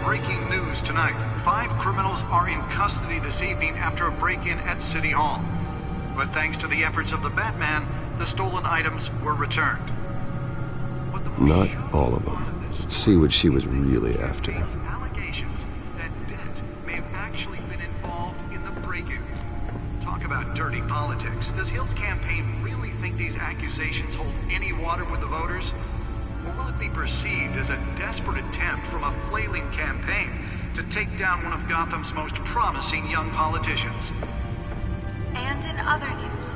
breaking news tonight. 5 criminals are in custody this evening after a break-in at City Hall. But thanks to the efforts of the Batman, the stolen items were returned. Not all of them. Let's see what she was really after. Allegations that Dent may have actually been involved in the break-in. Talk about dirty politics. Does Hill's campaign really think these accusations hold any water with the voters? Or will it be perceived as a desperate attempt from a flailing campaign to take down one of Gotham's most promising young politicians? And in other news,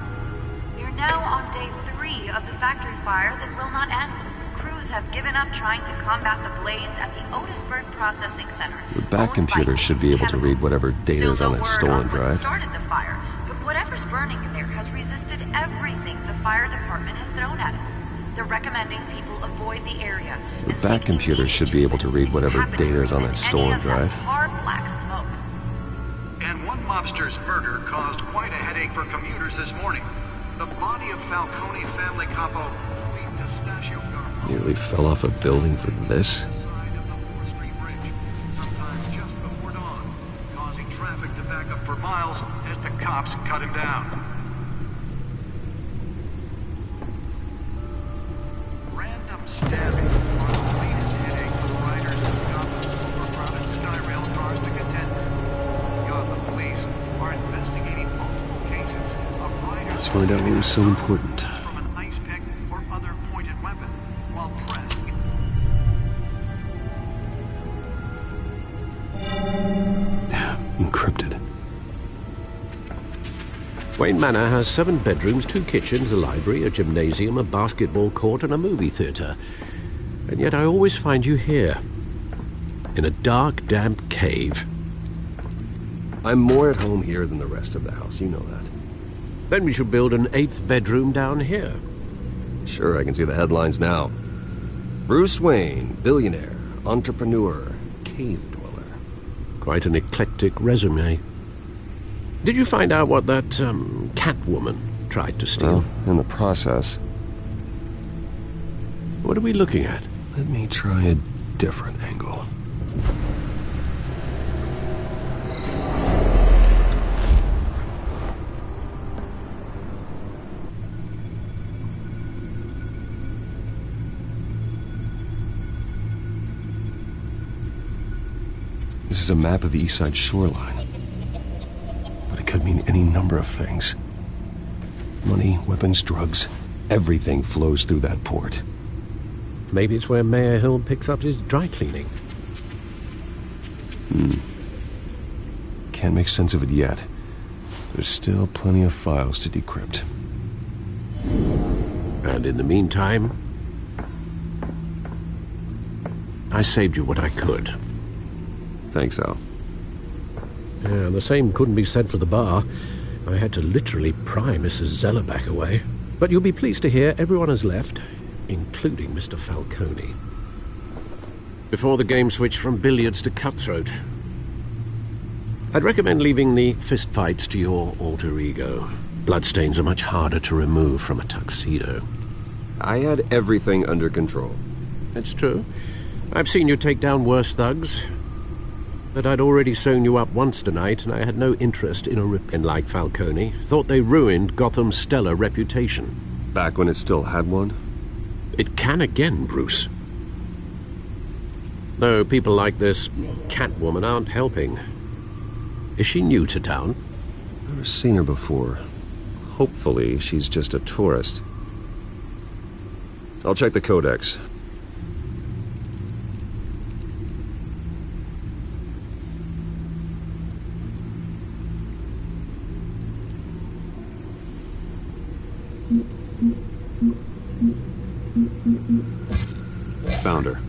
we are now on day 3 of the factory fire that will not end. Crews have given up trying to combat the blaze at the Otisburg Processing Center. The back computer should be able to read whatever data is on that stolen drive. Started the fire, but whatever's burning in there has resisted everything the fire department has thrown at it. They're recommending people avoid the area. The back computer should be able to read whatever data is on that stolen drive. Hard black smoke. And one mobster's murder caused quite a headache for commuters this morning. The body of Falcone family capo Louis Pistachio Garbo Nearly fell off a building for this. side of the 4th Street Bridge, sometime just before dawn, causing traffic to back up for miles as the cops cut him down. Random stabbings are the latest headache for the riders of Gotham's overcrowded Skyrail cars to contend with. Gotham police are investigating multiple cases of riders. Let's find out what was so important. from an ice pick or other pointed weapon while pressed. Encrypted. Wayne Manor has 7 bedrooms, 2 kitchens, a library, a gymnasium, a basketball court, and a movie theatre. And yet I always find you here, in a dark, damp cave. I'm more at home here than the rest of the house, you know that. Then we should build an 8th bedroom down here. Sure, I can see the headlines now. Bruce Wayne, billionaire, entrepreneur, cave dweller. Quite an eclectic resume. Did you find out what that, Catwoman tried to steal? Well, in the process. What are we looking at? Let me try a different angle. This is a map of the East Side shoreline. But it could mean any number of things. Money, weapons, drugs, everything flows through that port. Maybe it's where Mayor Hill picks up his dry cleaning. Can't make sense of it yet. There's still plenty of files to decrypt. And in the meantime, I saved you what I could. Thanks, Al. Yeah, the same couldn't be said for the bar. I had to literally pry Mrs. Zellerback away. But you'll be pleased to hear everyone has left, including Mr. Falcone. Before the game switched from billiards to cutthroat. I'd recommend leaving the fistfights to your alter ego. Bloodstains are much harder to remove from a tuxedo. I had everything under control. That's true. I've seen you take down worse thugs. But I'd already sewn you up once tonight, and I had no interest in a rip-in like Falcone. Thought they ruined Gotham's stellar reputation. Back when it still had one? It can again, Bruce. Though people like this Catwoman aren't helping. Is she new to town? Never seen her before. Hopefully, she's just a tourist. I'll check the codex. Found her.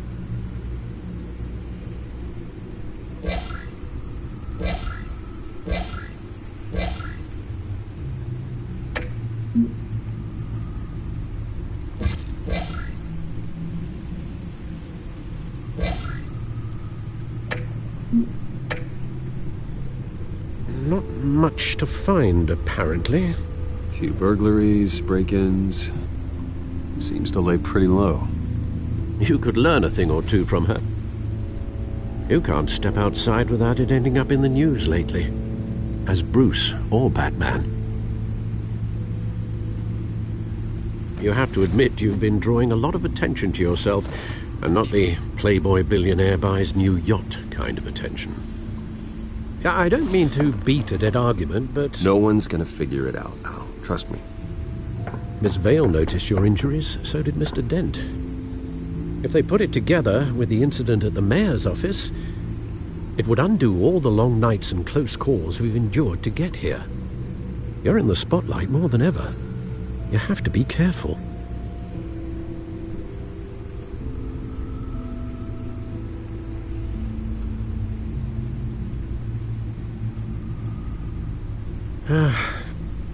Not much to find, apparently. Few burglaries, break-ins. Seems to lay pretty low. You could learn a thing or two from her. You can't step outside without it ending up in the news lately, as Bruce or Batman. You have to admit you've been drawing a lot of attention to yourself, and not the playboy billionaire buys new yacht kind of attention. I don't mean to beat a dead argument, but... No one's gonna figure it out now. Trust me. Miss Vale noticed your injuries, so did Mr. Dent. If they put it together with the incident at the mayor's office, it would undo all the long nights and close calls we've endured to get here. You're in the spotlight more than ever. You have to be careful.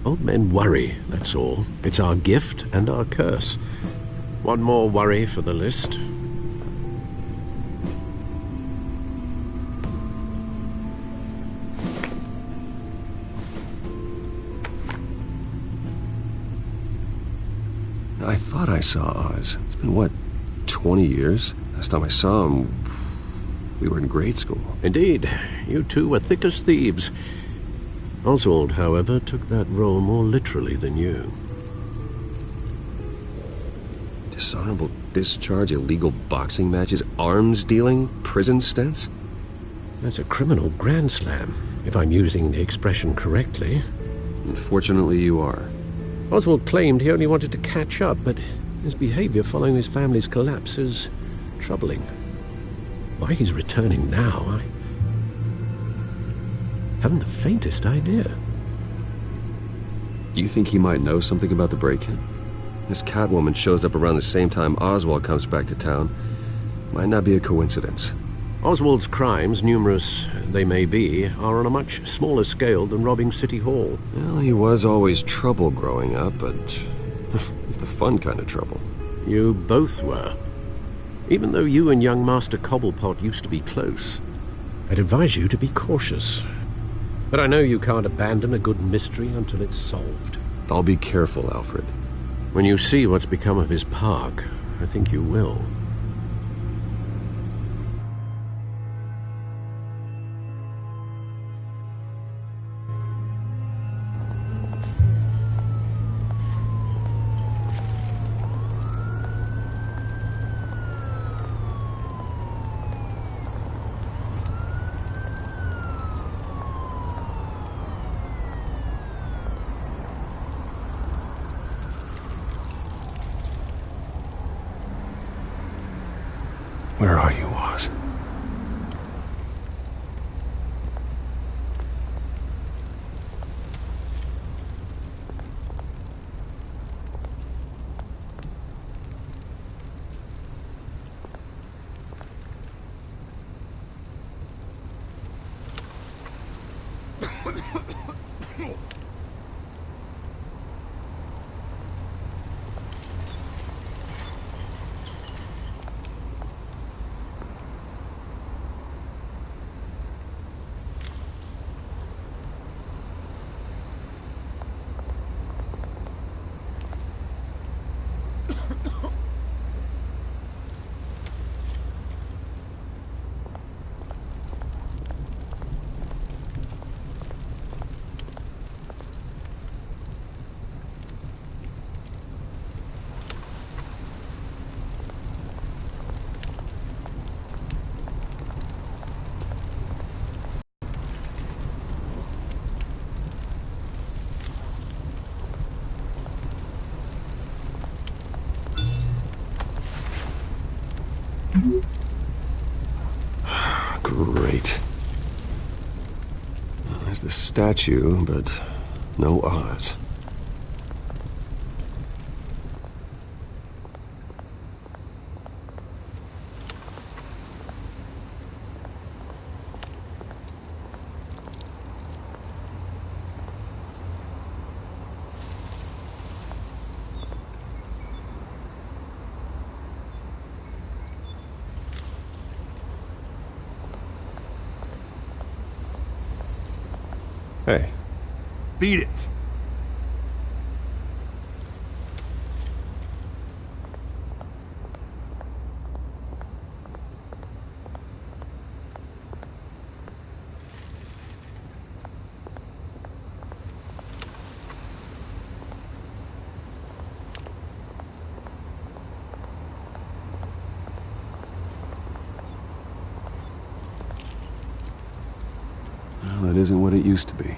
Old men worry, that's all. It's our gift and our curse. One more worry for the list. I thought I saw Oz. It's been, what, 20 years? Last time I saw him, we were in grade school. Indeed, you two were thick as thieves. Oswald, however, took that role more literally than you. Dishonorable discharge, illegal boxing matches, arms dealing, prison stints? That's a criminal grand slam, if I'm using the expression correctly. Unfortunately, you are. Oswald claimed he only wanted to catch up, but his behavior following his family's collapse is troubling. Why he's returning now, I haven't the faintest idea. Do you think he might know something about the break-in? This Catwoman shows up around the same time Oswald comes back to town. Might not be a coincidence. Oswald's crimes, numerous they may be, are on a much smaller scale than robbing City Hall. Well, he was always trouble growing up, but it's the fun kind of trouble. You both were. Even though you and young Master Cobblepot used to be close, I'd advise you to be cautious. But I know you can't abandon a good mystery until it's solved. I'll be careful, Alfred. When you see what's become of his park, I think you will. Where are you, Oz? Great. There's the statue, but no Oz. Hey. Beat it. Well, it isn't what it used to be.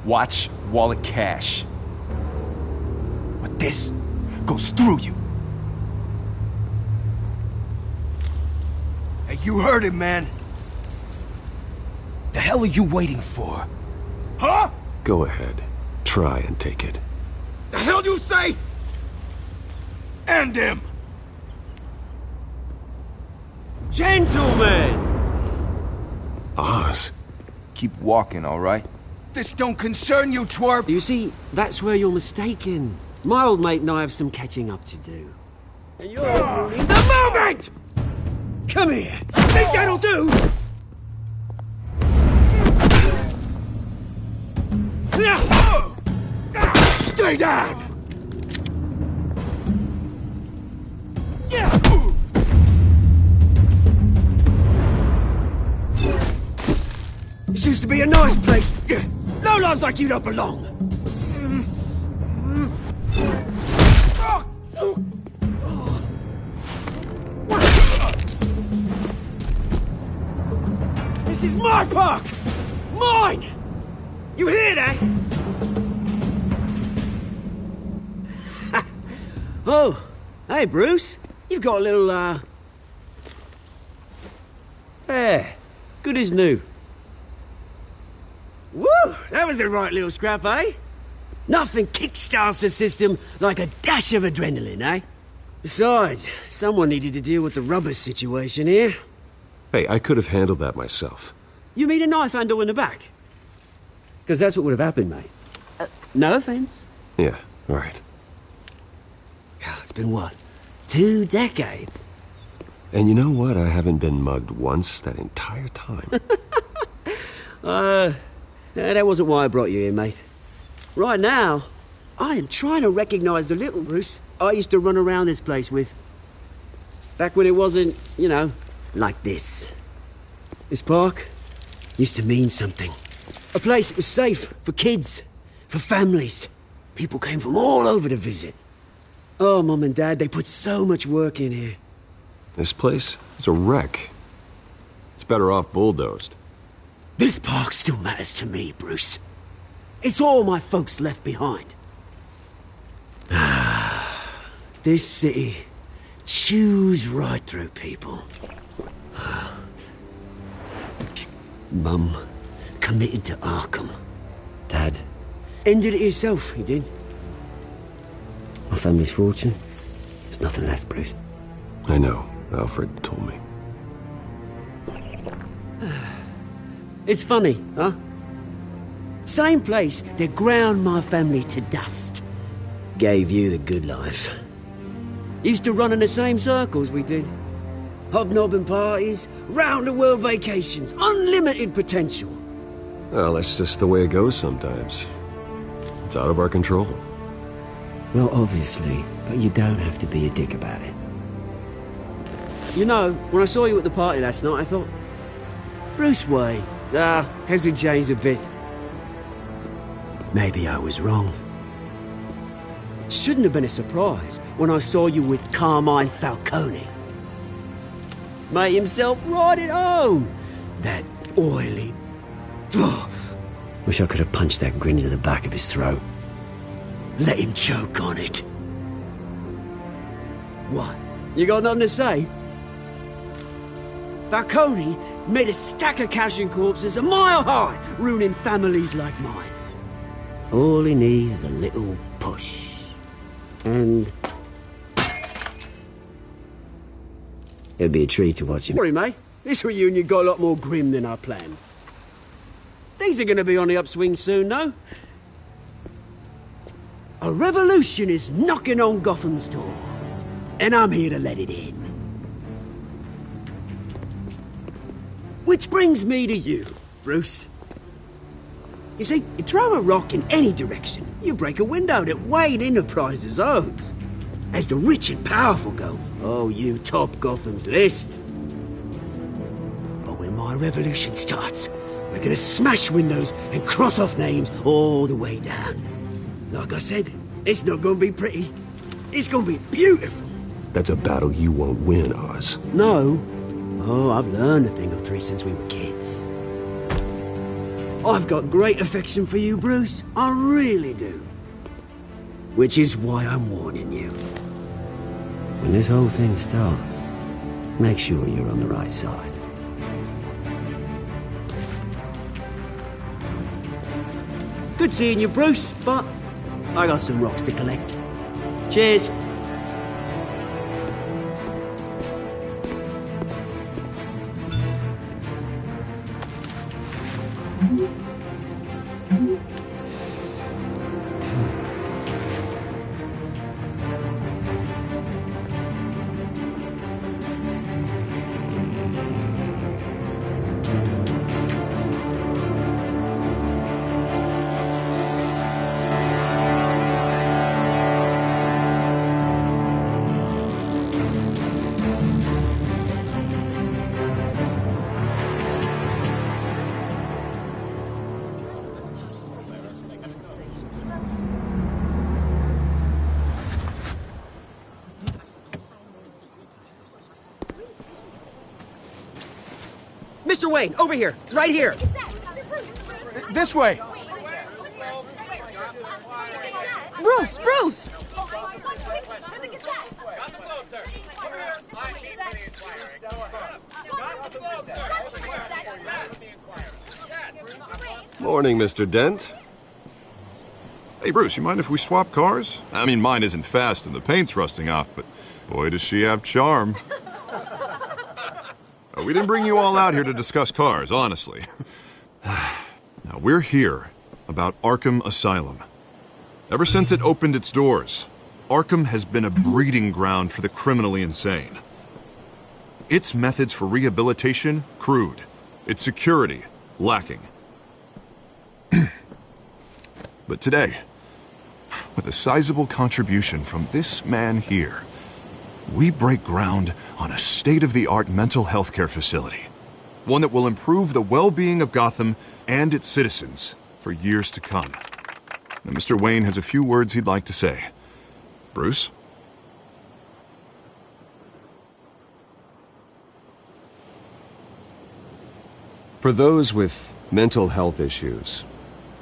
Watch wallet cash. But this goes through you. Hey, you heard it, man. The hell are you waiting for? Huh? Go ahead. Try and take it. The hell you say? End him! Gentlemen! Oz. Keep walking, all right? This don't concern you, twerp! You see, that's where you're mistaken. My old mate and I have some catching up to do. And you're ruining the moment! Come here! Think that'll do? Stay down! This used to be a nice place. No lives like you don't belong. This is my park! Mine! You hear that? Oh, hey Bruce. You've got a little, There. Good as new. Woo! That was a right little scrap, eh? Nothing kickstarts the system like a dash of adrenaline, eh? Besides, someone needed to deal with the rubber situation here. Hey, I could have handled that myself. You mean a knife handle in the back? Because that's what would have happened, mate. No offense. Yeah, right. It's been what? 2 decades? And you know what? I haven't been mugged once that entire time. That wasn't why I brought you here, mate. Right now, I am trying to recognize the little Bruce I used to run around this place with. Back when it wasn't, you know, like this. This park used to mean something. A place that was safe for kids, for families. People came from all over to visit. Oh, Mum and Dad, they put so much work in here. This place is a wreck. It's better off bulldozed. This park still matters to me, Bruce. It's all my folks left behind. This city chews right through people. Mum committed to Arkham. Dad ended it himself, he did. My family's fortune, there's nothing left, Bruce. I know. Alfred told me. It's funny, huh? Same place that ground my family to dust. Gave you the good life. Used to run in the same circles we did. Hobnobbing parties, round-the-world vacations, unlimited potential. Well, that's just the way it goes sometimes. It's out of our control. Well, obviously, but you don't have to be a dick about it. You know, when I saw you at the party last night, I thought, Bruce Wayne, hasn't changed a bit. Maybe I was wrong. Shouldn't have been a surprise when I saw you with Carmine Falcone. Made himself right at home. That oily... Wish I could have punched that grin into the back of his throat. Let him choke on it. What? You got nothing to say? Falcone made a stack of cash and corpses a mile high, ruining families like mine. All he needs is a little push. And... it'd be a treat to watch him. Sorry, mate. This reunion got a lot more grim than I planned. Things are going to be on the upswing soon, though. A revolution is knocking on Gotham's door. And I'm here to let it in. Which brings me to you, Bruce. You see, you throw a rock in any direction, you break a window that Wayne Enterprises owns. As the rich and powerful go, oh, you top Gotham's list. But when my revolution starts, we're gonna smash windows and cross off names all the way down. Like I said, it's not gonna be pretty. It's gonna be beautiful. That's a battle you won't win, Oz. No. Oh, I've learned a thing or three since we were kids. I've got great affection for you, Bruce. I really do. Which is why I'm warning you. When this whole thing starts, make sure you're on the right side. Good seeing you, Bruce, but I got some rocks to collect. Cheers. Mr. Wayne, over here, right here. This way. Bruce, Bruce! Morning, Mr. Dent. Hey, Bruce, you mind if we swap cars? I mean, mine isn't fast and the paint's rusting off, but boy, does she have charm. We didn't bring you all out here to discuss cars, honestly. Now, we're here about Arkham Asylum. Ever since it opened its doors, Arkham has been a breeding ground for the criminally insane. Its methods for rehabilitation, crude. Its security, lacking. But today, with a sizable contribution from this man here, we break ground on a state-of-the-art mental health care facility. One that will improve the well-being of Gotham and its citizens for years to come. Now, Mr. Wayne has a few words he'd like to say. Bruce? For those with mental health issues,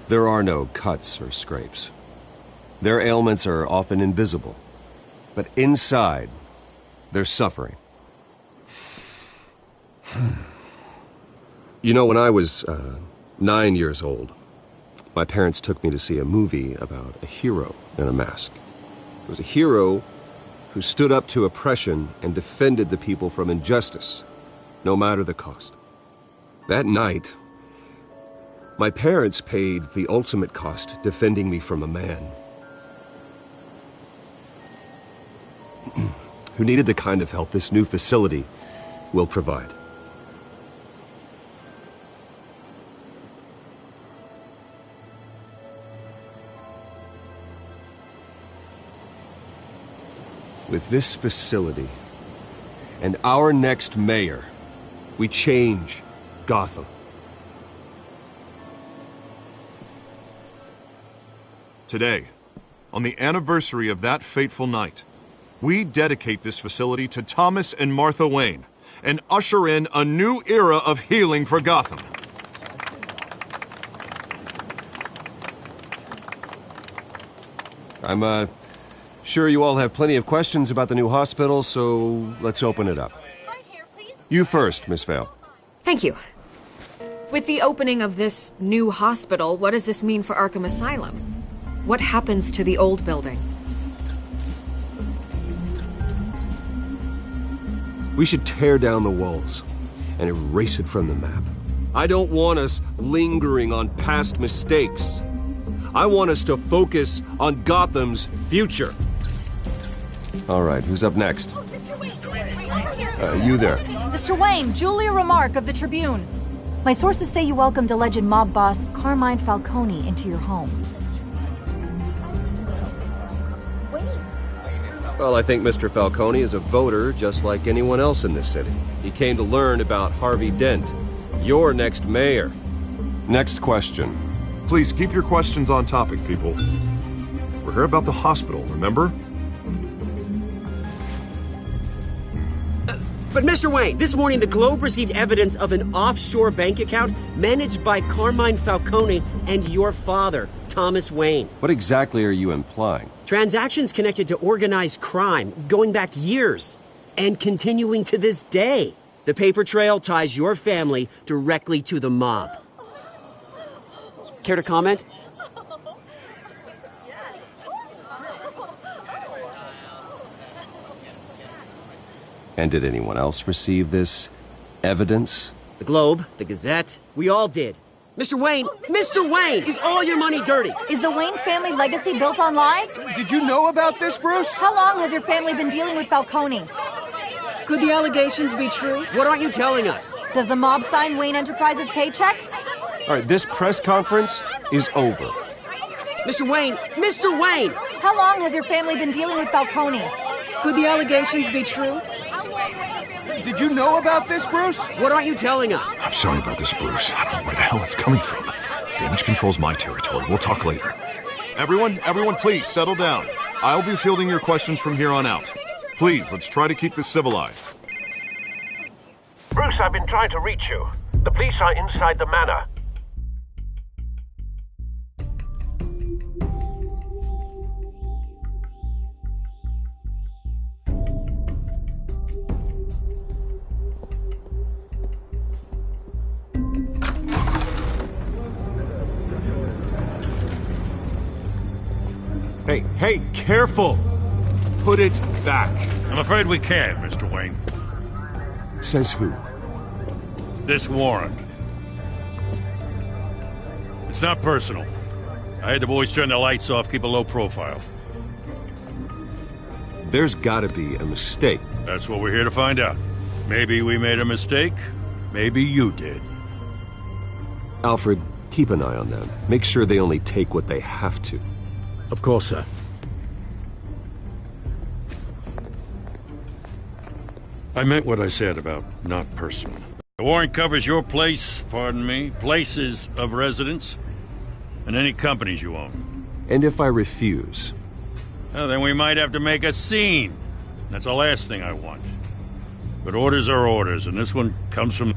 there are no cuts or scrapes. Their ailments are often invisible, but inside, they're suffering. You know, when I was 9 years old, my parents took me to see a movie about a hero in a mask. It was a hero who stood up to oppression and defended the people from injustice, no matter the cost. That night, my parents paid the ultimate cost defending me from a man who needed the kind of help this new facility will provide. With this facility and our next mayor, we change Gotham. Today, on the anniversary of that fateful night, we dedicate this facility to Thomas and Martha Wayne and usher in a new era of healing for Gotham. Sure, you all have plenty of questions about the new hospital, so let's open it up. You first, Miss Vale. Thank you. With the opening of this new hospital, what does this mean for Arkham Asylum? What happens to the old building? We should tear down the walls and erase it from the map. I don't want us lingering on past mistakes. I want us to focus on Gotham's future. All right, who's up next? You there. Mr. Wayne, Julia Remark of the Tribune. My sources say you welcomed alleged mob boss Carmine Falcone into your home. Well, I think Mr. Falcone is a voter just like anyone else in this city. He came to learn about Harvey Dent, your next mayor. Next question. Please keep your questions on topic, people. We're here about the hospital, remember? But Mr. Wayne, this morning the Globe received evidence of an offshore bank account managed by Carmine Falcone and your father, Thomas Wayne. What exactly are you implying? Transactions connected to organized crime going back years and continuing to this day. The paper trail ties your family directly to the mob. Care to comment? And did anyone else receive this evidence? The Globe, the Gazette, we all did. Mr. Wayne, Mr. Wayne, is all your money dirty? Is the Wayne family legacy built on lies? Did you know about this, Bruce? How long has your family been dealing with Falcone? Could the allegations be true? What aren't you telling us? Does the mob sign Wayne Enterprises paychecks? All right, this press conference is over. Mr. Wayne, Mr. Wayne! How long has your family been dealing with Falcone? Could the allegations be true? Did you know about this, Bruce? What aren't you telling us? I'm sorry about this, Bruce. I don't know where the hell it's coming from. Damage control's my territory. We'll talk later. Everyone, please, settle down. I'll be fielding your questions from here on out. Please, let's try to keep this civilized. Bruce, I've been trying to reach you. The police are inside the manor. Hey, careful! Put it back. I'm afraid we can't, Mr. Wayne. Says who? This warrant. It's not personal. I had the boys turn the lights off, keep a low profile. There's gotta be a mistake. That's what we're here to find out. Maybe we made a mistake. Maybe you did. Alfred, keep an eye on them. Make sure they only take what they have to. Of course, sir. I meant what I said about not personal. The warrant covers your place, pardon me, places of residence, and any companies you own. And if I refuse? Well, then we might have to make a scene. That's the last thing I want. But orders are orders, and this one comes from...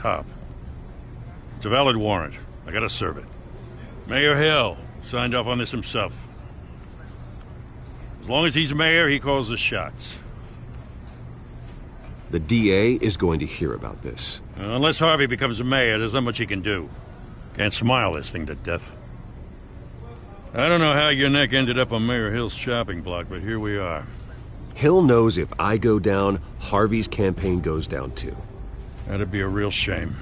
top. It's a valid warrant. I gotta serve it. Mayor Hill signed off on this himself. As long as he's mayor, he calls the shots. The DA is going to hear about this. Unless Harvey becomes a mayor, there's not much he can do. Can't smile this thing to death. I don't know how your neck ended up on Mayor Hill's shopping block, but here we are. Hill knows if I go down, Harvey's campaign goes down too. That'd be a real shame.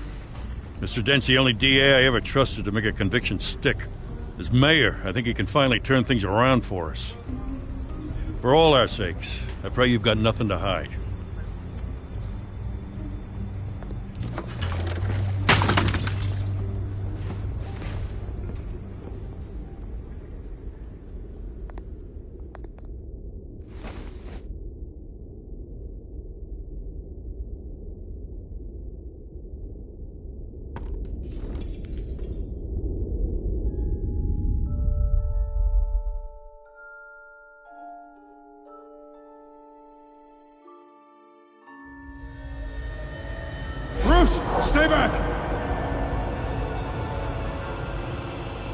Mr. Dent's the only DA I ever trusted to make a conviction stick. As mayor, I think he can finally turn things around for us. For all our sakes, I pray you've got nothing to hide. Stay back!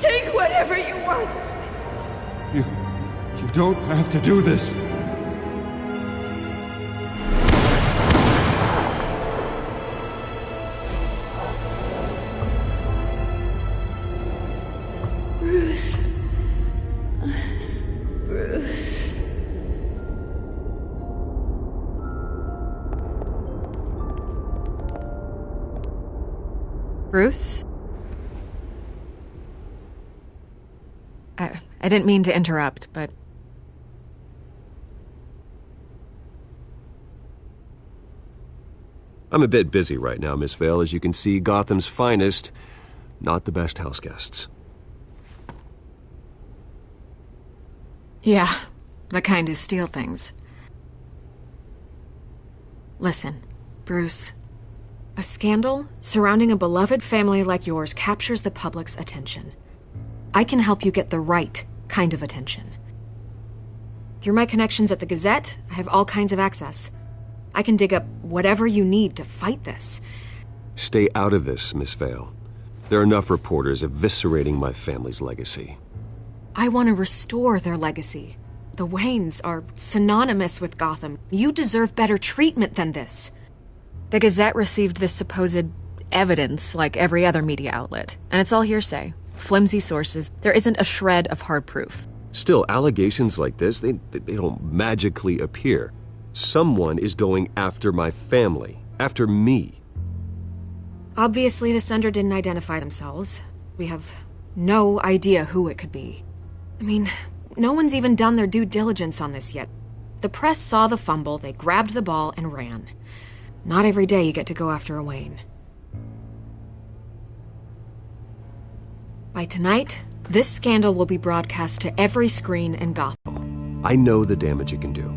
Take whatever you want! You don't have to do this. Bruce. Bruce. Bruce? I didn't mean to interrupt, but... I'm a bit busy right now, Miss Vale. As you can see, Gotham's finest, not the best house guests. Yeah, the kind who steal things. Listen, Bruce. A scandal surrounding a beloved family like yours captures the public's attention. I can help you get the right kind of attention. Through my connections at the Gazette, I have all kinds of access. I can dig up whatever you need to fight this. Stay out of this, Miss Vale. There are enough reporters eviscerating my family's legacy. I want to restore their legacy. The Waynes are synonymous with Gotham. You deserve better treatment than this. The Gazette received this supposed evidence like every other media outlet, and it's all hearsay. Flimsy sources. There isn't a shred of hard proof. Still, allegations like this, they don't magically appear. Someone is going after my family, after me. Obviously, the sender didn't identify themselves. We have no idea who it could be. I mean, no one's even done their due diligence on this yet. The press saw the fumble, they grabbed the ball and ran. Not every day you get to go after a Wayne. By tonight, this scandal will be broadcast to every screen in Gotham. I know the damage it can do.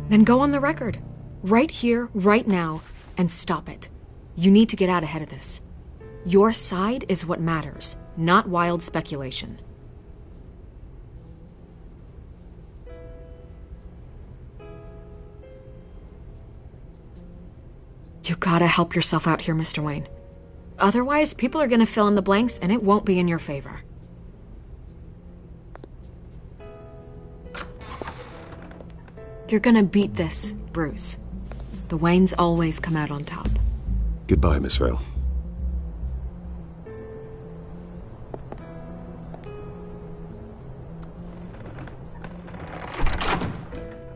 Then go on the record. Right here, right now, and stop it. You need to get out ahead of this. Your side is what matters, not wild speculation. You gotta help yourself out here, Mr. Wayne. Otherwise, people are gonna fill in the blanks and it won't be in your favor. You're gonna beat this, Bruce. The Waynes always come out on top. Goodbye, Miss Vale.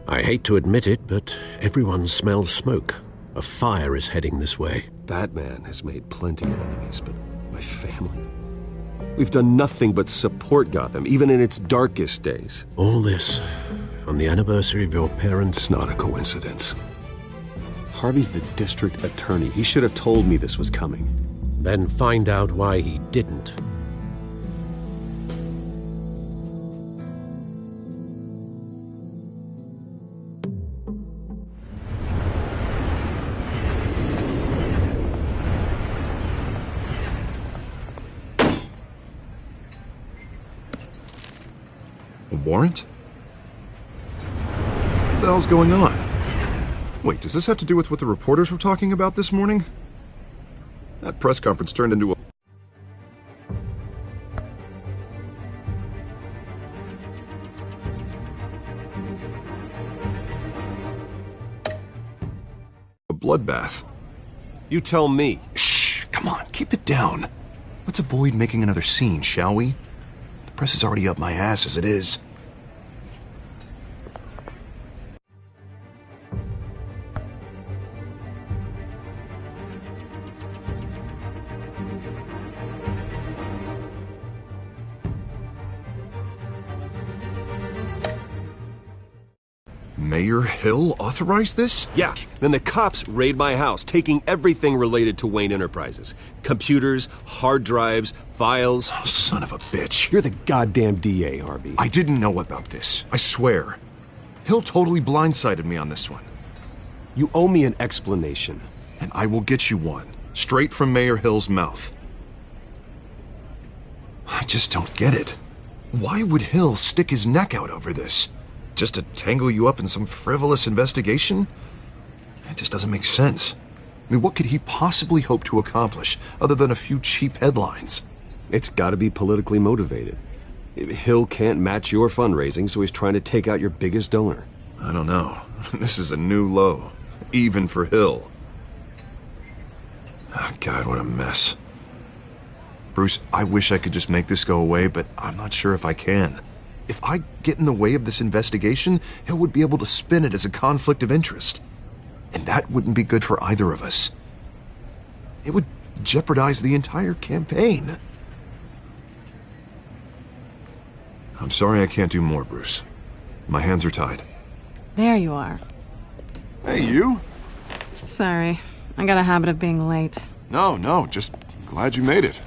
I hate to admit it, but everyone smells smoke. A fire is heading this way. Batman has made plenty of enemies, but my family? We've done nothing but support Gotham, even in its darkest days. All this on the anniversary of your parents'... It's not a coincidence. Harvey's the district attorney. He should have told me this was coming. Then find out why he didn't. A warrant? What the hell's going on? Wait, does this have to do with what the reporters were talking about this morning? That press conference turned into a bloodbath. You tell me. Shh, come on, keep it down. Let's avoid making another scene, shall we? The press is already up my ass as it is. Mayor Hill authorized this? Yeah, then the cops raid my house, taking everything related to Wayne Enterprises. Computers, hard drives, files. Oh, son of a bitch. You're the goddamn DA, Harvey. I didn't know about this. I swear. Hill totally blindsided me on this one. You owe me an explanation. And I will get you one. Straight from Mayor Hill's mouth. I just don't get it. Why would Hill stick his neck out over this? Just to tangle you up in some frivolous investigation? It just doesn't make sense. I mean, what could he possibly hope to accomplish other than a few cheap headlines? It's gotta be politically motivated. Hill can't match your fundraising, so he's trying to take out your biggest donor. I don't know. This is a new low. Even for Hill. Oh, God, what a mess. Bruce, I wish I could just make this go away, but I'm not sure if I can. If I get in the way of this investigation, Hill would be able to spin it as a conflict of interest. And that wouldn't be good for either of us. It would jeopardize the entire campaign. I'm sorry I can't do more, Bruce. My hands are tied. There you are. Hey, you? Sorry, I got a habit of being late. No, just glad you made it.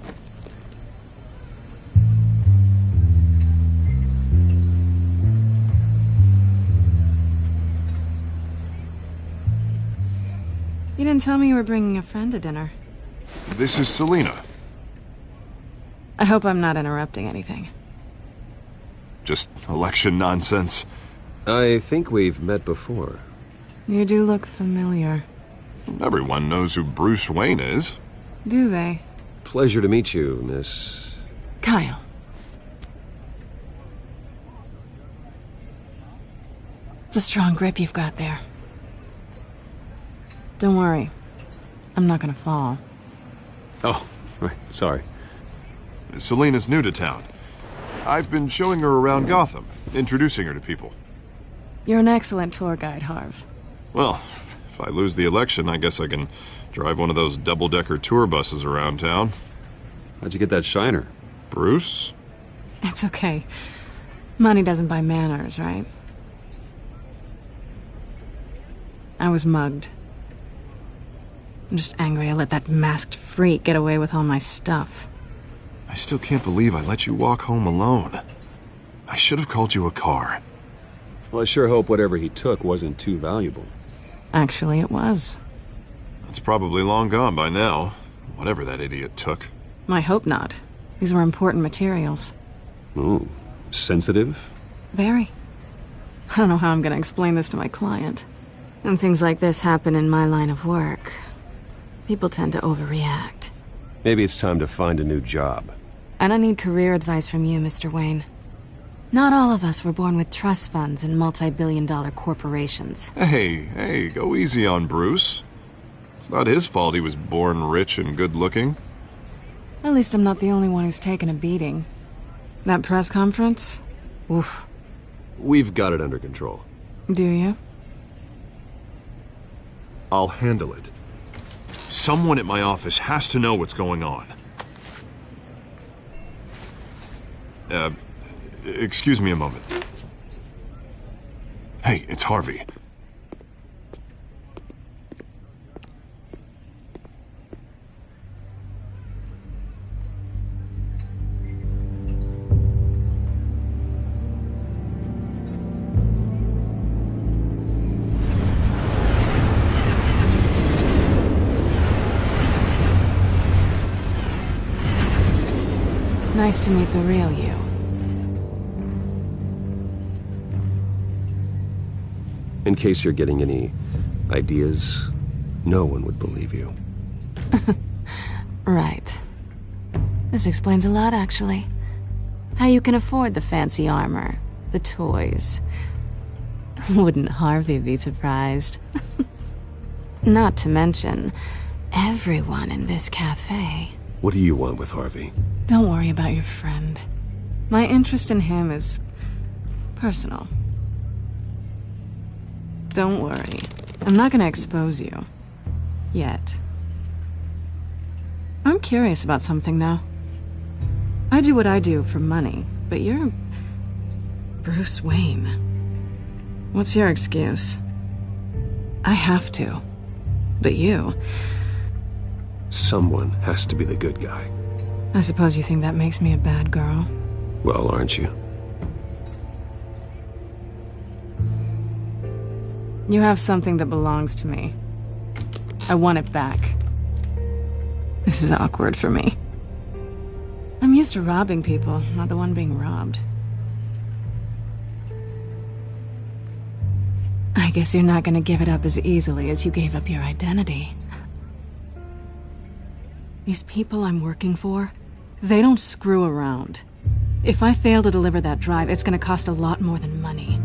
You didn't tell me you were bringing a friend to dinner. This is Selena. I hope I'm not interrupting anything. Just election nonsense. I think we've met before. You do look familiar. Everyone knows who Bruce Wayne is. Do they? Pleasure to meet you, Miss... Kyle. It's a strong grip you've got there. Don't worry. I'm not gonna fall. Oh, right, sorry. Selena's new to town. I've been showing her around Gotham, introducing her to people. You're an excellent tour guide, Harv. Well, if I lose the election, I guess I can drive one of those double-decker tour buses around town. How'd you get that shiner? Bruce? It's okay. Money doesn't buy manners, right? I was mugged. I'm just angry I let that masked freak get away with all my stuff. I still can't believe I let you walk home alone. I should have called you a car. Well, I sure hope whatever he took wasn't too valuable. Actually, it was. It's probably long gone by now, whatever that idiot took. I hope not. These were important materials. Ooh, sensitive? Very. I don't know how I'm gonna explain this to my client. When things like this happen in my line of work, people tend to overreact. Maybe it's time to find a new job. I don't need career advice from you, Mr. Wayne. Not all of us were born with trust funds and multi-billion-dollar corporations. Hey, go easy on Bruce. It's not his fault he was born rich and good-looking. At least I'm not the only one who's taken a beating. That press conference? Oof. We've got it under control. Do you? I'll handle it. Someone at my office has to know what's going on. Excuse me a moment. Hey, it's Harvey. Nice to meet the real you. In case you're getting any ideas, no one would believe you. Right. This explains a lot, actually. How you can afford the fancy armor, the toys. Wouldn't Harvey be surprised? Not to mention, everyone in this cafe. What do you want with Harvey? Don't worry about your friend. My interest in him is personal. Don't worry. I'm not gonna expose you. Yet. I'm curious about something, though. I do what I do for money, but you're Bruce Wayne. What's your excuse? I have to. But you... Someone has to be the good guy. I suppose you think that makes me a bad girl? Well, aren't you? You have something that belongs to me. I want it back. This is awkward for me. I'm used to robbing people, not the one being robbed. I guess you're not gonna give it up as easily as you gave up your identity. These people I'm working for, they don't screw around. If I fail to deliver that drive, it's gonna cost a lot more than money.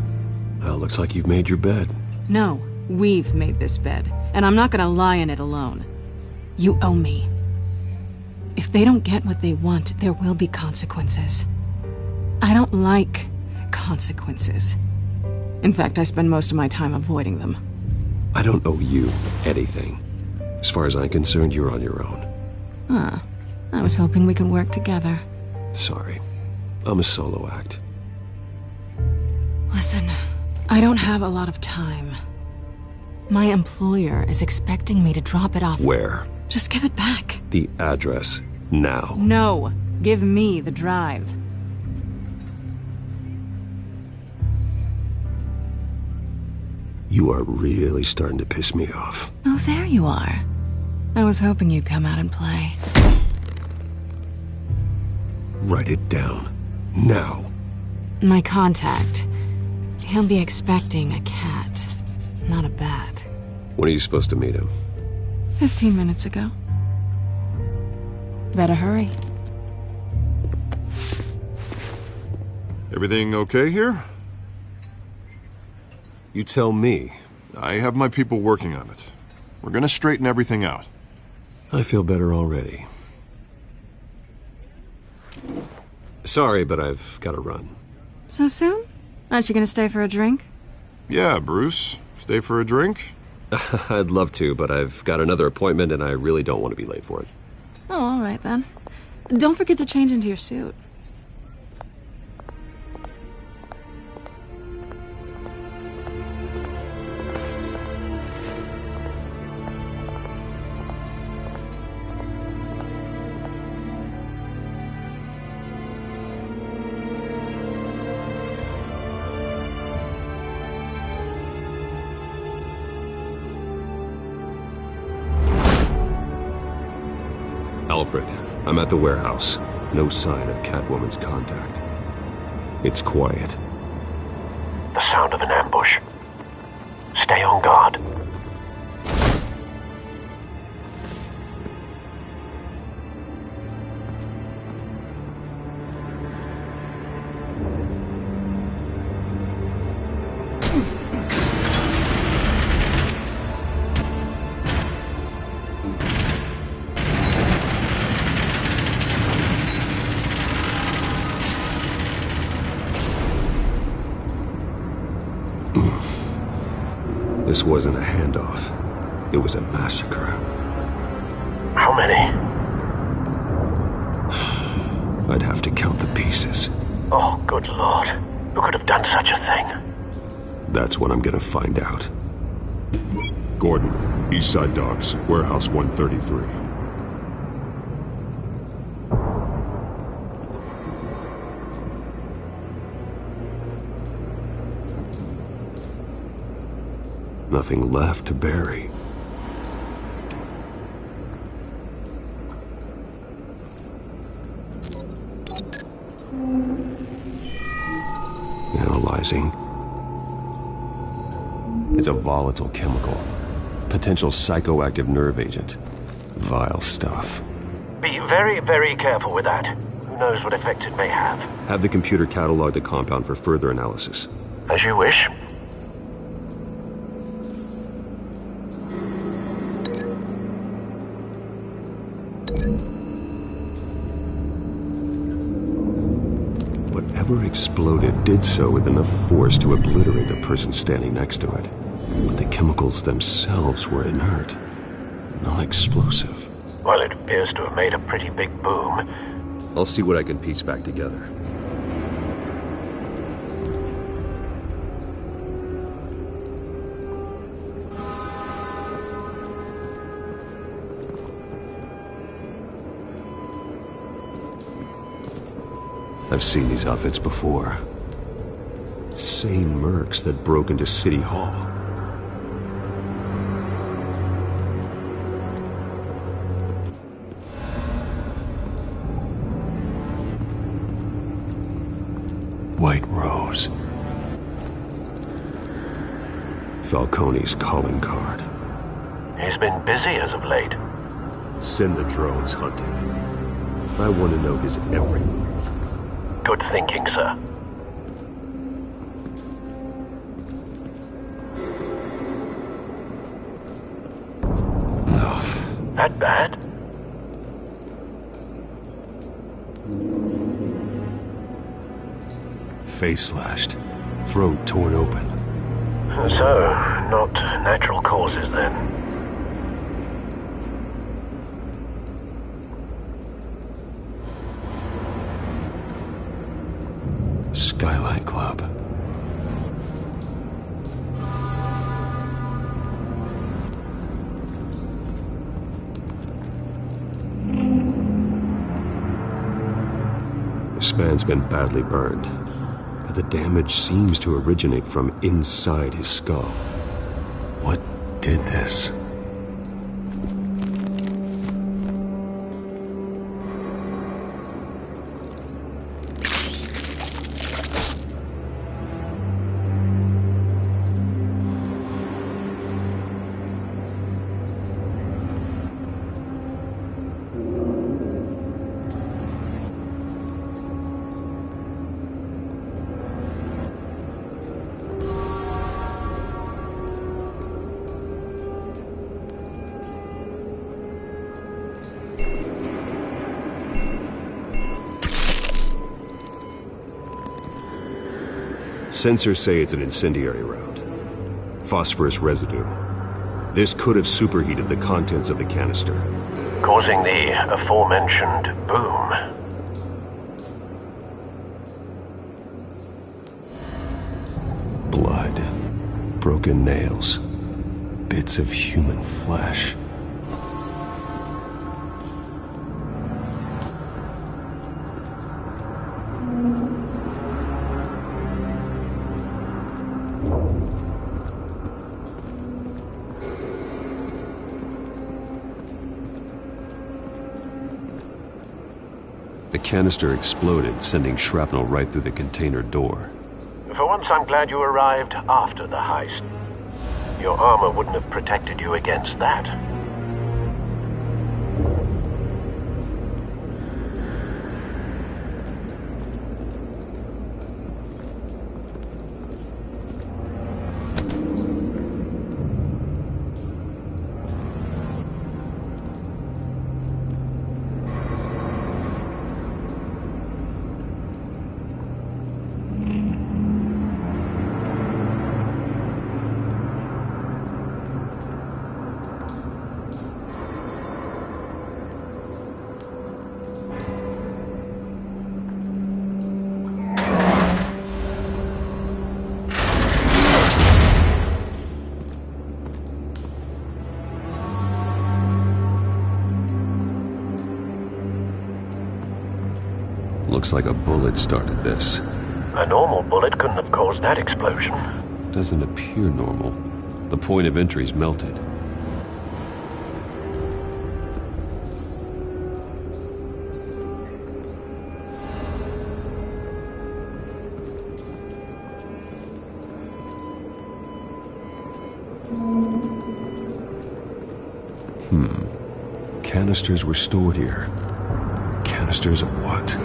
Well, looks like you've made your bed. No, we've made this bed, and I'm not gonna lie in it alone. You owe me. If they don't get what they want, there will be consequences. I don't like consequences. In fact, I spend most of my time avoiding them. I don't owe you anything. As far as I'm concerned, you're on your own. Huh. I was hoping we could work together. Sorry. I'm a solo act. Listen, I don't have a lot of time. My employer is expecting me to drop it off. Where? Just give it back. The address, now. No. Give me the drive. You are really starting to piss me off. Oh, there you are. I was hoping you'd come out and play. Write it down. Now. My contact. He'll be expecting a cat, not a bat. When are you supposed to meet him? 15 minutes ago. Better hurry. Everything okay here? You tell me. I have my people working on it. We're gonna straighten everything out. I feel better already. Sorry, but I've got to run. So soon? Aren't you gonna stay for a drink? Yeah, Bruce. Stay for a drink? I'd love to, but I've got another appointment and I really don't want to be late for it. Oh, all right then. Don't forget to change into your suit. Alfred, I'm at the warehouse. No sign of Catwoman's contact. It's quiet. The sound of an ambush. Stay on guard. This wasn't a handoff. It was a massacre. How many? I'd have to count the pieces. Oh, good lord. Who could have done such a thing? That's what I'm gonna find out. Gordon, Eastside Docks, Warehouse 133. Nothing left to bury. Analyzing. It's a volatile chemical. Potential psychoactive nerve agent. Vile stuff. Be very, very careful with that. Who knows what effect it may have. Have the computer catalog the compound for further analysis. As you wish. Whatever exploded did so with enough force to obliterate the person standing next to it. But the chemicals themselves were inert, non-explosive. Well, it appears to have made a pretty big boom. I'll see what I can piece back together. I've seen these outfits before. Same mercs that broke into City Hall. White Rose. Falcone's calling card. He's been busy as of late. Send the drones hunting. I want to know his every move. Good thinking, sir. No. That bad? Face slashed. Throat torn open. So, not natural causes then. Skyline Club. This man's been badly burned, but the damage seems to originate from inside his skull. What did this? Sensors say it's an incendiary round. Phosphorus residue. This could have superheated the contents of the canister, causing the aforementioned boom. Blood. Broken nails. Bits of human flesh. The canister exploded, sending shrapnel right through the container door. For once, I'm glad you arrived after the heist. Your armor wouldn't have protected you against that. Looks like a bullet started this. A normal bullet couldn't have caused that explosion. Doesn't appear normal. The point of entry's melted. Canisters were stored here. canisters of what?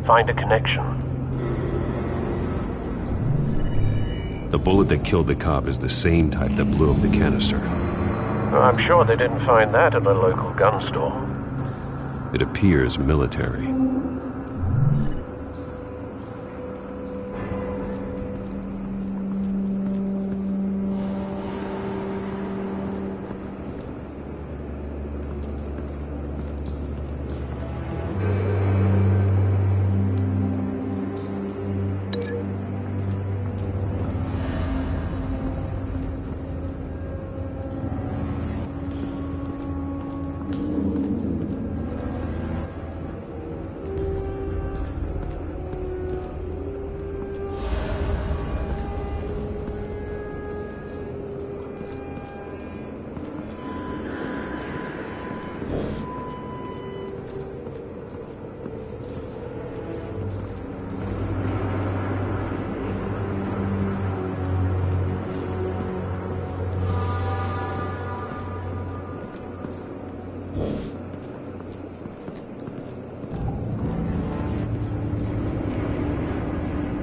Find a connection. The bullet that killed the cop is the same type that blew up the canister. I'm sure they didn't find that at a local gun store. It appears military.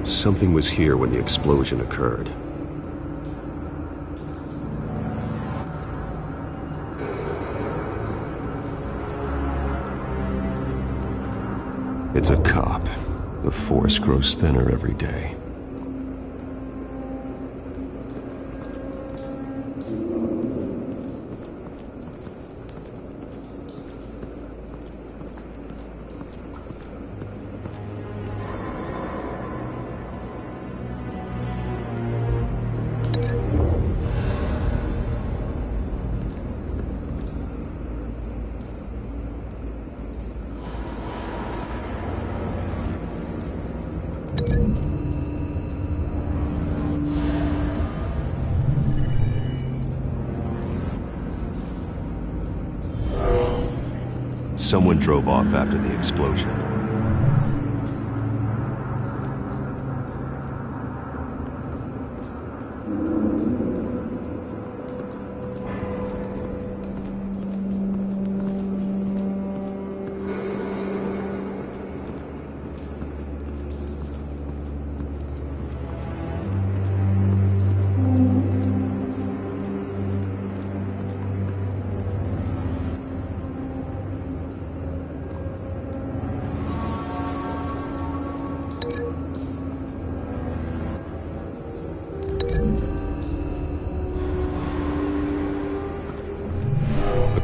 Something was here when the explosion occurred. It's a cop. The force grows thinner every day. Someone drove off after the explosion.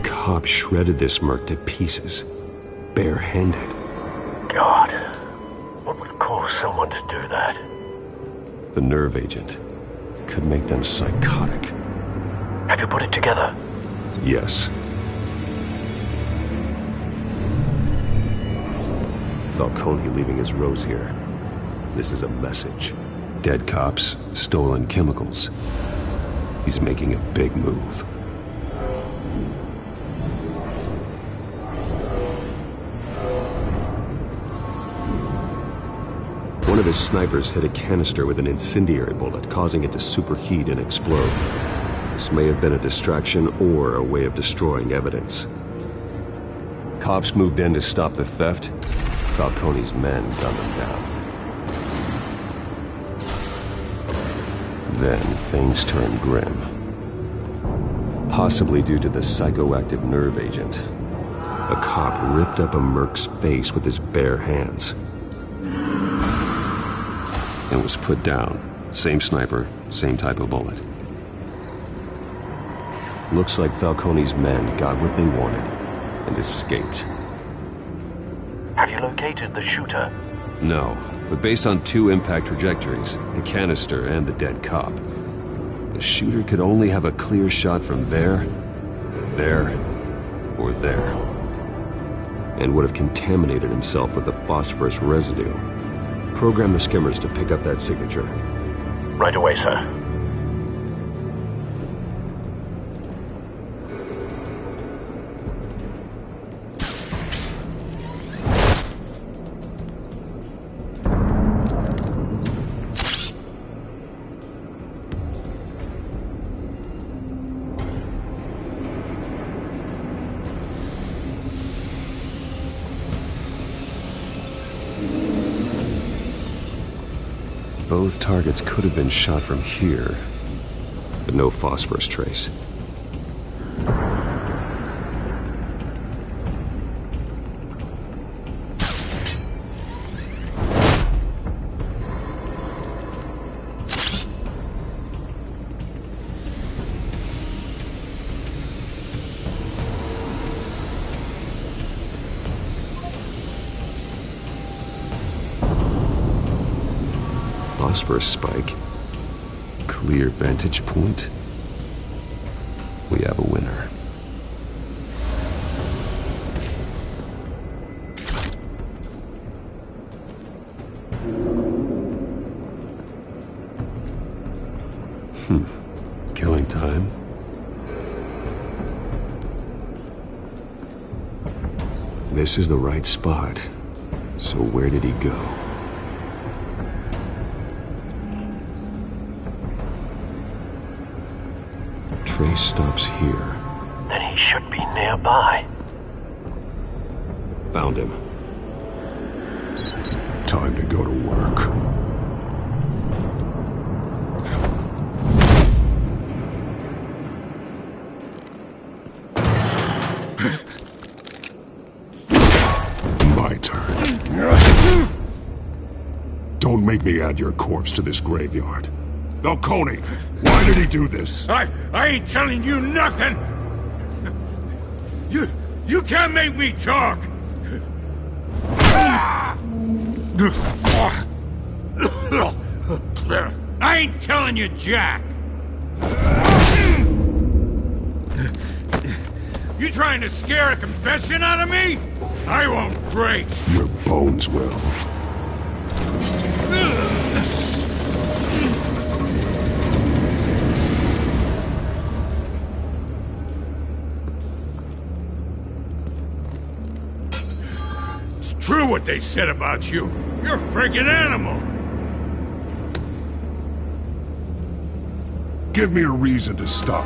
Cop shredded this merc to pieces, barehanded. God, what would cause someone to do that? The nerve agent could make them psychotic. Have you put it together? Yes. Falcone leaving his rose here. This is a message. Dead cops, stolen chemicals. He's making a big move. One of his snipers hit a canister with an incendiary bullet, causing it to superheat and explode. This may have been a distraction or a way of destroying evidence. Cops moved in to stop the theft. Falcone's men gunned them down. Then things turned grim. Possibly due to the psychoactive nerve agent. A cop ripped up a merc's face with his bare hands. And was put down. Same sniper, same type of bullet. Looks like Falcone's men got what they wanted and escaped. Have you located the shooter? No, but based on 2 impact trajectories, the canister and the dead cop, the shooter could only have a clear shot from there, or there, and would have contaminated himself with the phosphorus residue. Program the skimmers to pick up that signature. Right away, sir. Both targets could have been shot from here, but no phosphorus trace. Phosphorus spike. Clear vantage point. We have a winner. Killing time. This is the right spot. So where did he go? Trace stops here. Then he should be nearby. Found him. Time to go to work. My turn. Don't make me add your corpse to this graveyard. Falcone, why did he do this? I ain't telling you nothing! You can't make me talk! I ain't telling you jack! You trying to scare a confession out of me? I won't break! Your bones will. True what they said about you. You're a freaking animal. Give me a reason to stop.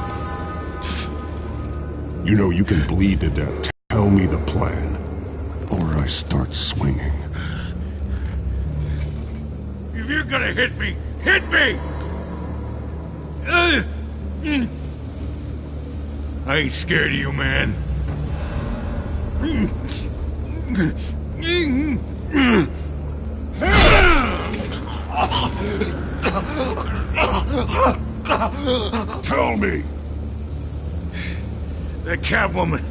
You know you can bleed to death. Tell me the plan, or I start swinging. If you're gonna hit me, hit me! I ain't scared of you, man. Tell me! That Catwoman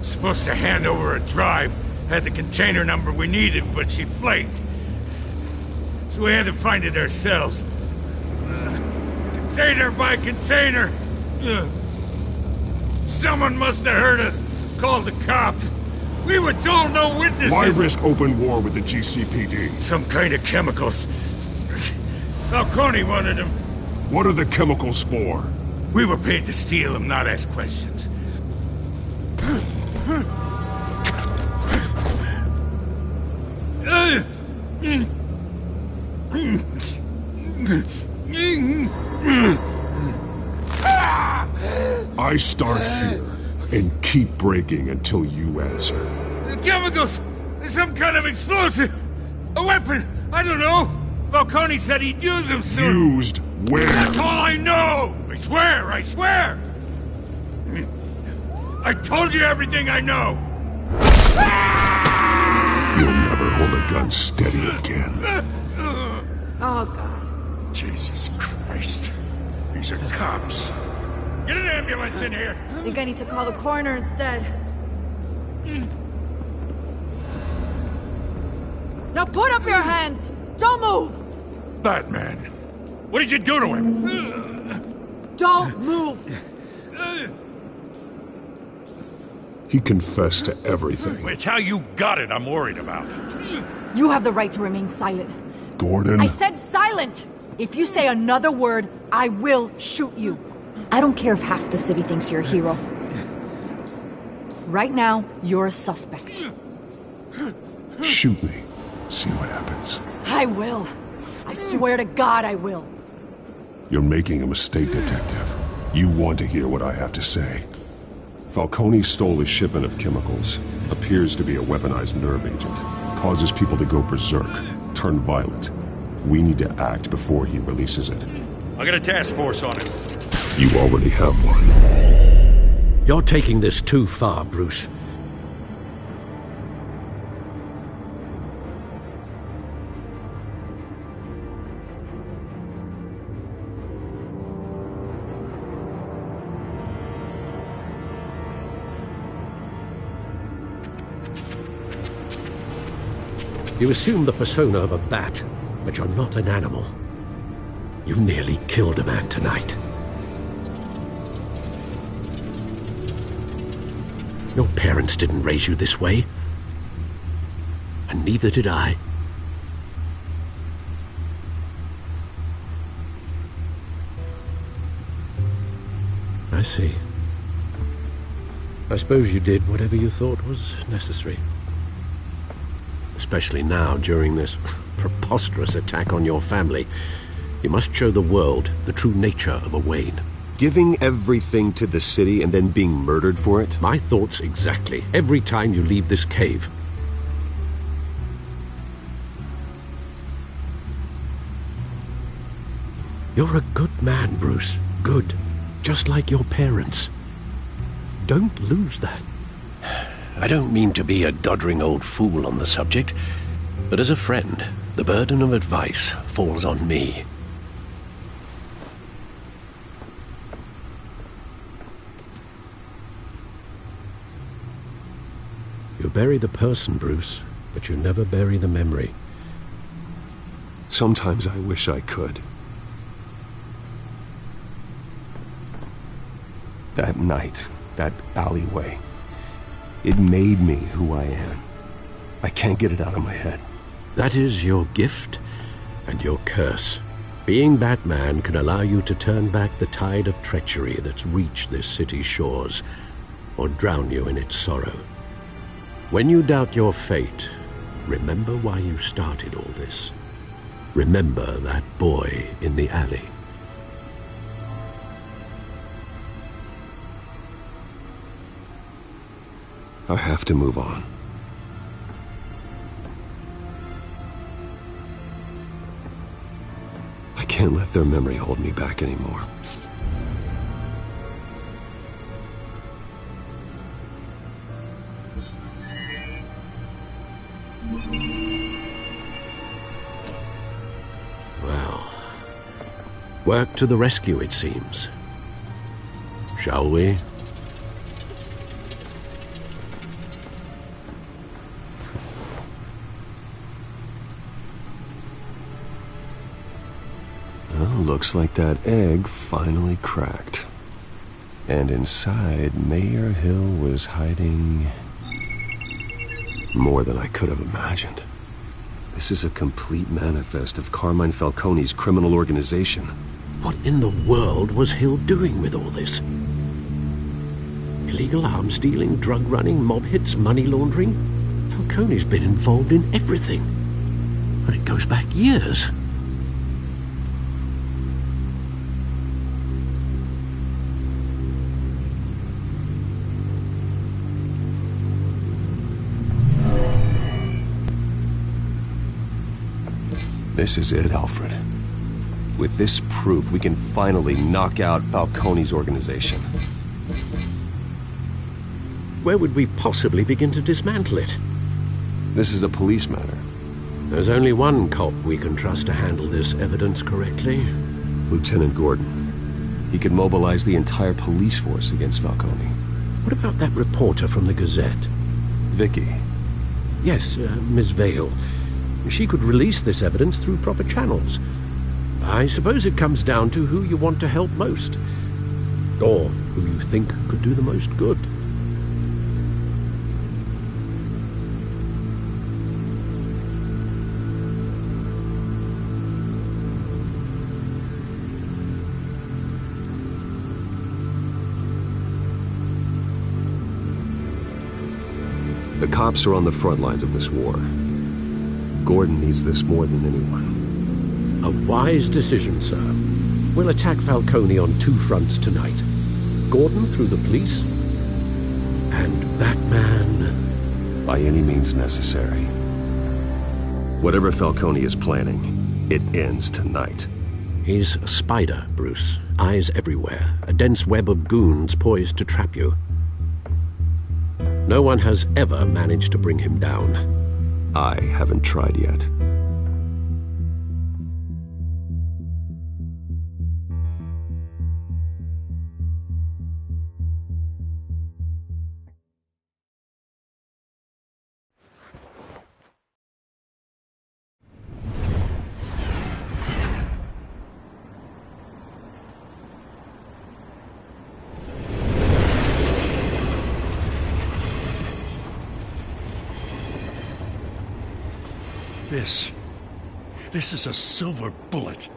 supposed to hand over a drive, had the container number we needed, but she flaked. So we had to find it ourselves. Container by container. Someone must have heard us, called the cops. We were told no witnesses. Why risk open war with the GCPD? Some kind of chemicals. Falcone wanted them. What are the chemicals for? We were paid to steal them, not ask questions. I start here and keep breaking until you answer. The chemicals! Some kind of explosive! A weapon! I don't know! Falcone said he'd use them soon! Used where? That's all I know! I swear! I swear! I told you everything I know! You'll never hold a gun steady again. Oh, God. Jesus Christ. These are cops. Get an ambulance in here! I think I need to call the coroner instead. Now put up your hands! Don't move! Batman, what did you do to him? Don't move! He confessed to everything. It's how you got it I'm worried about. You have the right to remain silent. Gordon? I said silent! If you say another word, I will shoot you. I don't care if half the city thinks you're a hero. Right now, you're a suspect. Shoot me. See what happens. I will. I swear to God I will. You're making a mistake, Detective. You want to hear what I have to say. Falcone stole a shipment of chemicals. Appears to be a weaponized nerve agent. Causes people to go berserk, turn violent. We need to act before he releases it. I got a task force on it. You already have one. You're taking this too far, Bruce. You assume the persona of a bat, but you're not an animal. You nearly killed a man tonight. Your parents didn't raise you this way. And neither did I. I see. I suppose you did whatever you thought was necessary. Especially now, during this preposterous attack on your family. You must show the world the true nature of a Wayne. Giving everything to the city and then being murdered for it? My thoughts exactly. Every time you leave this cave. You're a good man, Bruce. Good. Just like your parents. Don't lose that. I don't mean to be a doddering old fool on the subject, but as a friend, the burden of advice falls on me. You bury the person, Bruce, but you never bury the memory. Sometimes I wish I could. That night, that alleyway, it made me who I am. I can't get it out of my head. That is your gift and your curse. Being Batman can allow you to turn back the tide of treachery that's reached this city's shores, or drown you in its sorrow. When you doubt your fate, remember why you started all this. Remember that boy in the alley. I have to move on. I can't let their memory hold me back anymore. Well, work to the rescue, it seems. Shall we? Well, looks like that egg finally cracked. And inside, Mayor Hill was hiding more than I could have imagined. This is a complete manifest of Carmine Falcone's criminal organization. What in the world was Hill doing with all this? Illegal arms dealing, drug running, mob hits, money laundering? Falcone's been involved in everything. And it goes back years. This is it, Alfred. With this proof, we can finally knock out Falcone's organization. where would we possibly begin to dismantle it? This is a police matter. There's only one cop we can trust to handle this evidence correctly. Lieutenant Gordon. He could mobilize the entire police force against Falcone. What about that reporter from the Gazette? Vicky. Yes, Miss Vale. She could release this evidence through proper channels. I suppose it comes down to who you want to help most. Or who you think could do the most good. The cops are on the front lines of this war. Gordon needs this more than anyone. A wise decision, sir. We'll attack Falcone on two fronts tonight. Gordon through the police, and Batman... by any means necessary. Whatever Falcone is planning, it ends tonight. He's a spider, Bruce. Eyes everywhere. A dense web of goons poised to trap you. No one has ever managed to bring him down. I haven't tried yet. This is a silver bullet.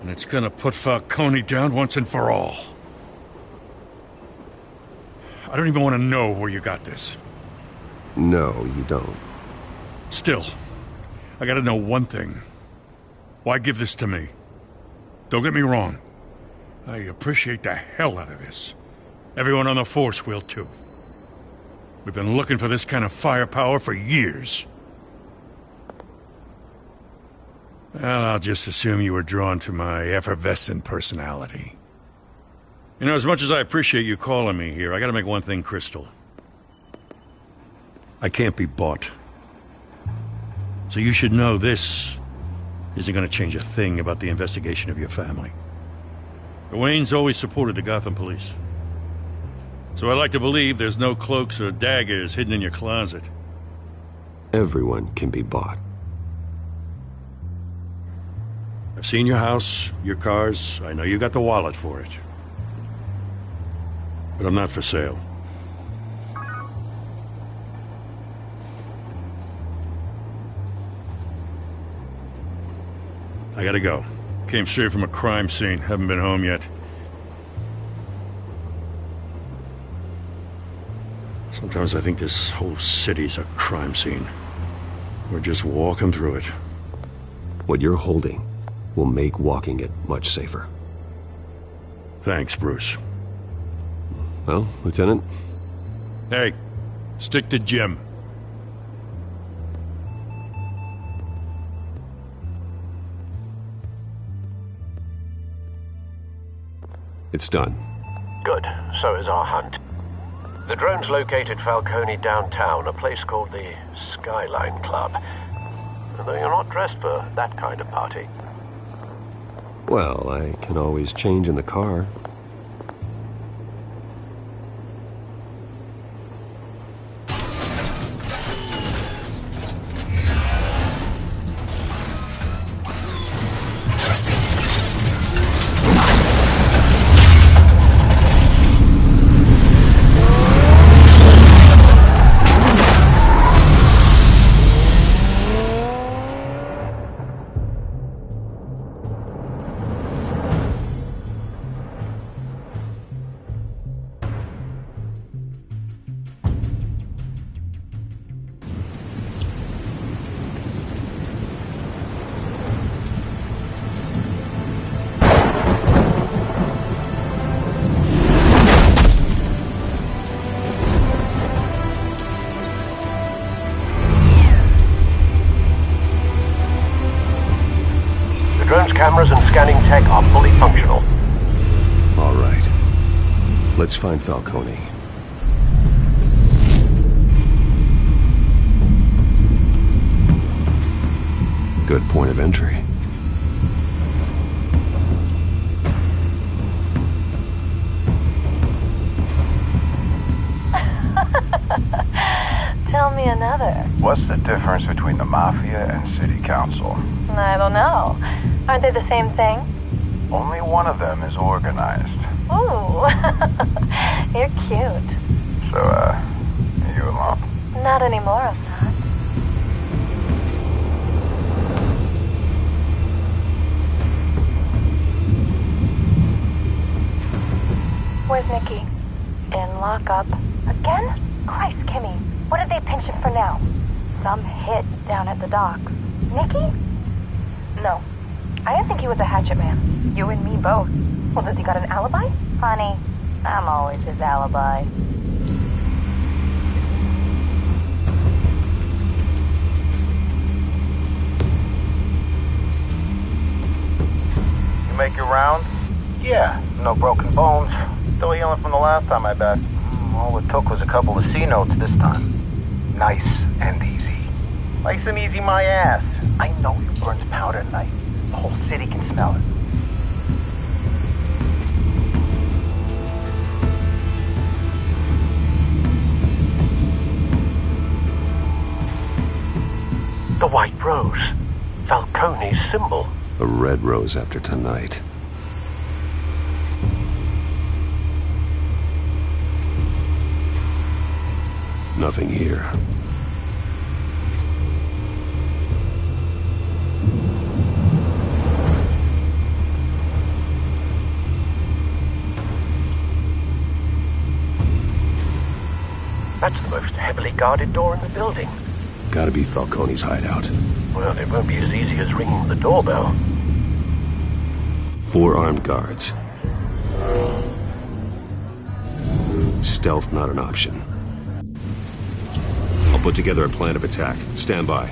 And it's gonna put Falcone down once and for all. I don't even want to know where you got this. No, you don't. Still, I gotta know one thing. Why give this to me? Don't get me wrong. I appreciate the hell out of this. Everyone on the force will too. We've been looking for this kind of firepower for years. Well, I'll just assume you were drawn to my effervescent personality. You know, as much as I appreciate you calling me here, I gotta make one thing crystal. I can't be bought. So you should know this isn't gonna change a thing about the investigation of your family. The Waynes always supported the Gotham police. So I like to believe there's no cloaks or daggers hidden in your closet. Everyone can be bought. I've seen your house, your cars. I know you got the wallet for it. But I'm not for sale. I gotta go. Came straight from a crime scene. Haven't been home yet. Sometimes I think this whole city's a crime scene. We're just walking through it. What you're holding will make walking it much safer. Thanks, Bruce. Well, Lieutenant? Hey, stick to Jim. It's done. Good. So is our hunt. The drones located Falcone downtown, a place called the Skyline Club. Though you're not dressed for that kind of party. Well, I can always change in the car. Drone's cameras and scanning tech are fully functional. All right. Let's find Falcone. Good point of entry. Tell me another. What's the difference between the Mafia and City Council? I don't know. Aren't they the same thing? Only one of them is organized. Ooh, you're cute. So, are you alone? Not anymore, I'm not. Where's Nicky? In lockup. Again? Christ, Kimmy. What did they pinch him for now? Some hit down at the docks. Nicky? No. I didn't think he was a hatchet man. You and me both. Well, does he got an alibi? Honey, I'm always his alibi. You make your round? Yeah, no broken bones. Still healing from the last time, I bet. All it took was a couple of C notes this time. Nice and easy. Nice and easy my ass. I know you burned powder tonight. The whole city can smell it. The white rose. Falcone's symbol. A red rose after tonight. Nothing here. That's the most heavily guarded door in the building. Gotta be Falcone's hideout. Well, it won't be as easy as ringing the doorbell. 4 armed guards. Stealth not an option. I'll put together a plan of attack. Stand by.